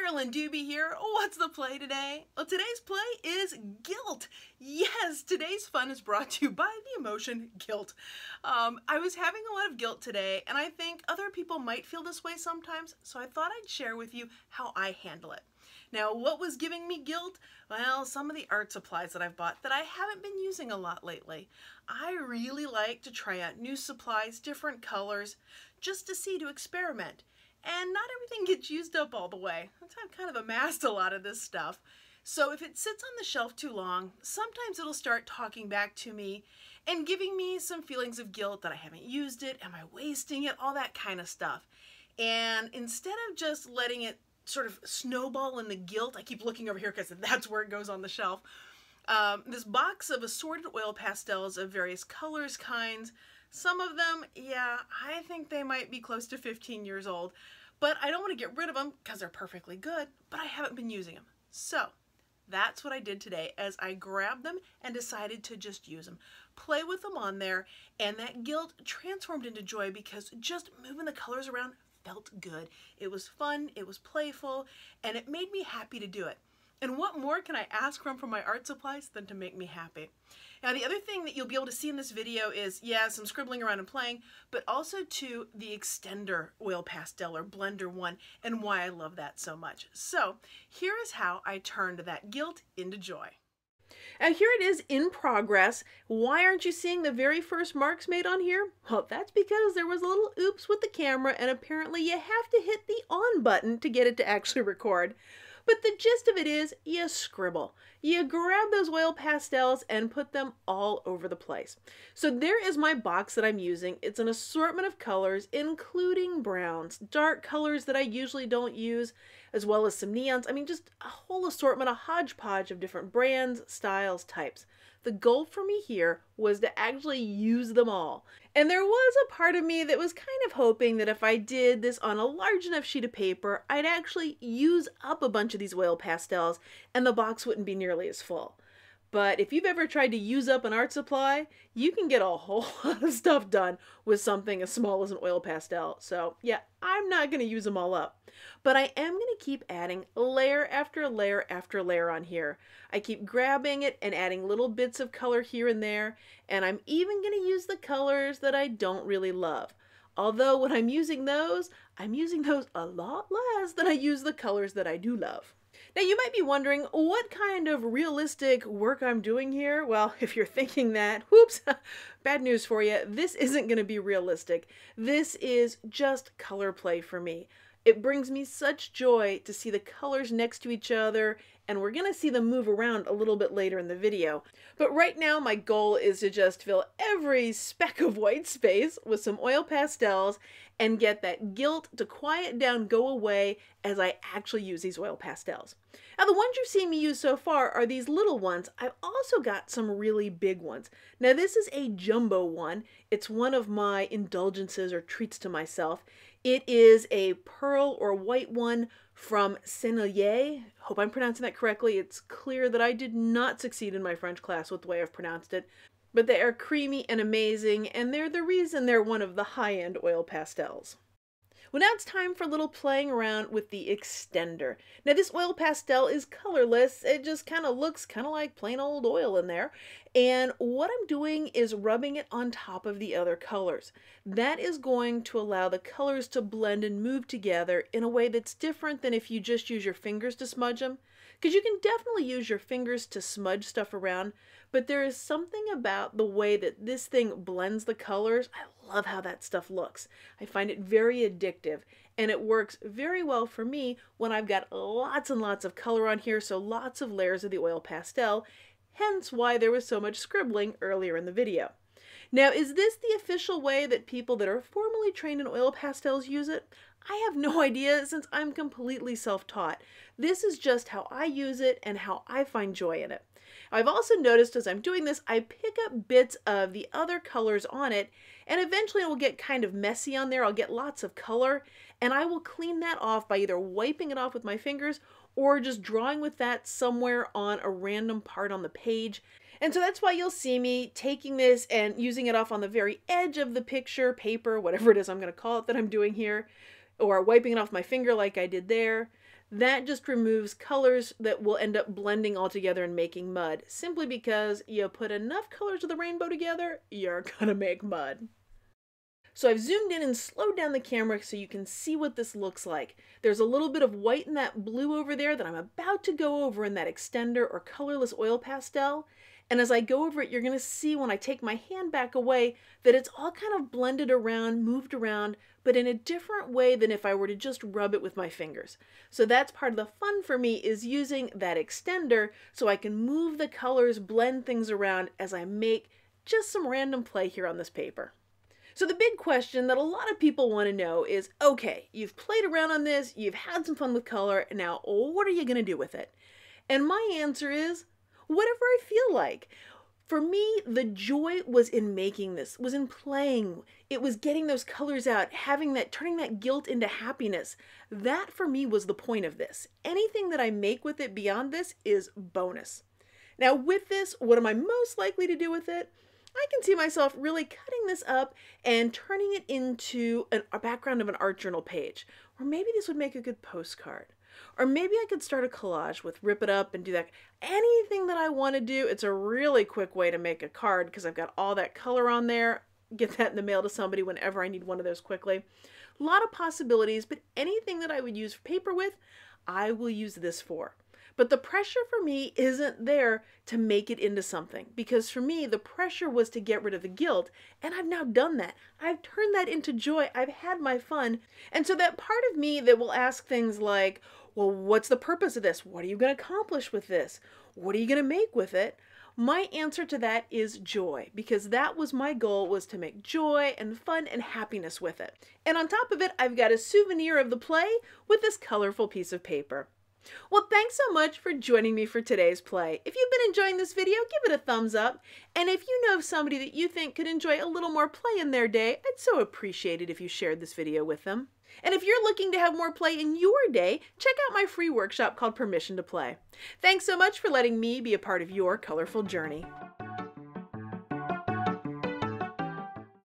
StencilGirl and Doobie here. What's the play today? Well, today's play is guilt. Yes, today's fun is brought to you by the emotion guilt. I was having a lot of guilt today, and I think other people might feel this way sometimes, so I thought I'd share with you how I handle it. Now, what was giving me guilt? Well, some of the art supplies that I've bought that I haven't been using a lot lately. I really like to try out new supplies, different colors, just to experiment. And not everything gets used up all the way. I've kind of amassed a lot of this stuff. So if it sits on the shelf too long, sometimes it'll start talking back to me and giving me some feelings of guilt that I haven't used it, am I wasting it, all that kind of stuff. And instead of just letting it sort of snowball in the guilt, I keep looking over here because that's where it goes on the shelf. This box of assorted oil pastels of various colors, kinds. Some of them, yeah, I think they might be close to 15 years old, but I don't want to get rid of them because they're perfectly good, but I haven't been using them. So that's what I did today, as I grabbed them and decided to just use them, play with them on there, and that guilt transformed into joy because just moving the colors around felt good. It was fun, it was playful, and it made me happy to do it. And what more can I ask from my art supplies than to make me happy? Now, the other thing that you'll be able to see in this video is, yeah, some scribbling around and playing, but also to the extender oil pastel or blender one and why I love that so much. So here is how I turned that guilt into joy. And here it is in progress. Why aren't you seeing the very first marks made on here? Well, that's because there was a little oops with the camera, and apparently you have to hit the on button to get it to actually record. But the gist of it is, you scribble. You grab those oil pastels and put them all over the place. So there is my box that I'm using. It's an assortment of colors, including browns, dark colors that I usually don't use, as well as some neons. I mean, just a whole assortment, a hodgepodge of different brands, styles, types. The goal for me here was to actually use them all. And there was a part of me that was kind of hoping that if I did this on a large enough sheet of paper, I'd actually use up a bunch of these oil pastels and the box wouldn't be nearly as full. But if you've ever tried to use up an art supply, you can get a whole lot of stuff done with something as small as an oil pastel. So yeah, I'm not going to use them all up. But I am going to keep adding layer after layer after layer on here. I keep grabbing it and adding little bits of color here and there. And I'm even going to use the colors that I don't really love. Although when I'm using those a lot less than I use the colors that I do love. Now you might be wondering what kind of realistic work I'm doing here. Well, if you're thinking that, whoops, bad news for you. This isn't going to be realistic. This is just color play for me. It brings me such joy to see the colors next to each other, and we're going to see them move around a little bit later in the video. But right now my goal is to just fill every speck of white space with some oil pastels and get that guilt to quiet down, go away as I actually use these oil pastels. Now the ones you've seen me use so far are these little ones. I've also got some really big ones. Now this is a jumbo one. It's one of my indulgences or treats to myself. It is a pearl or white one from Sennelier. Hope I'm pronouncing that correctly. It's clear that I did not succeed in my French class with the way I've pronounced it. But they are creamy and amazing, and they're the reason they're one of the high-end oil pastels. Well, now it's time for a little playing around with the extender. Now this oil pastel is colorless. It just kind of looks kind of like plain old oil in there. And what I'm doing is rubbing it on top of the other colors. That is going to allow the colors to blend and move together in a way that's different than if you just use your fingers to smudge them. Because you can definitely use your fingers to smudge stuff around, but there is something about the way that this thing blends the colors. I love how that stuff looks. I find it very addictive, and it works very well for me when I've got lots and lots of color on here, so lots of layers of the oil pastel, hence why there was so much scribbling earlier in the video. Now, is this the official way that people that are formally trained in oil pastels use it? I have no idea, since I'm completely self-taught. This is just how I use it and how I find joy in it. I've also noticed as I'm doing this, I pick up bits of the other colors on it, and eventually it will get kind of messy on there. I'll get lots of color, and I will clean that off by either wiping it off with my fingers or just drawing with that somewhere on a random part on the page. And so that's why you'll see me taking this and using it off on the very edge of the picture, paper, whatever it is I'm going to call it that I'm doing here, or wiping it off my finger like I did there. that just removes colors that will end up blending all together and making mud. Simply because you put enough colors of the rainbow together, you're gonna make mud. So I've zoomed in and slowed down the camera so you can see what this looks like. There's a little bit of white and that blue over there that I'm about to go over in that extender or colorless oil pastel. And as I go over it, you're going to see when I take my hand back away that it's all kind of blended around, moved around, but in a different way than if I were to just rub it with my fingers. So that's part of the fun for me, is using that extender so I can move the colors, blend things around as I make just some random play here on this paper. So the big question that a lot of people want to know is, okay, you've played around on this, you've had some fun with color, and now what are you going to do with it? And my answer is, whatever I feel like. For me, the joy was in making this, was in playing. It was getting those colors out, having that, turning that guilt into happiness. That for me was the point of this. Anything that I make with it beyond this is bonus. Now with this, what am I most likely to do with it? I can see myself really cutting this up and turning it into a background of an art journal page. Or maybe this would make a good postcard. Or maybe I could start a collage with rip it up and do that. Anything that I want to do, it's a really quick way to make a card because I've got all that color on there. Get that in the mail to somebody whenever I need one of those quickly. A lot of possibilities, but anything that I would use paper with, I will use this for. But the pressure for me isn't there to make it into something, because for me, the pressure was to get rid of the guilt, and I've now done that. I've turned that into joy. I've had my fun. And so that part of me that will ask things like, well, what's the purpose of this? What are you going to accomplish with this? What are you going to make with it? My answer to that is joy, because that was my goal, was to make joy and fun and happiness with it. And on top of it, I've got a souvenir of the play with this colorful piece of paper. Well, thanks so much for joining me for today's play. If you've been enjoying this video, give it a thumbs up. And if you know of somebody that you think could enjoy a little more play in their day, I'd so appreciate it if you shared this video with them. And if you're looking to have more play in your day, check out my free workshop called Permission to Play. Thanks so much for letting me be a part of your colorful journey.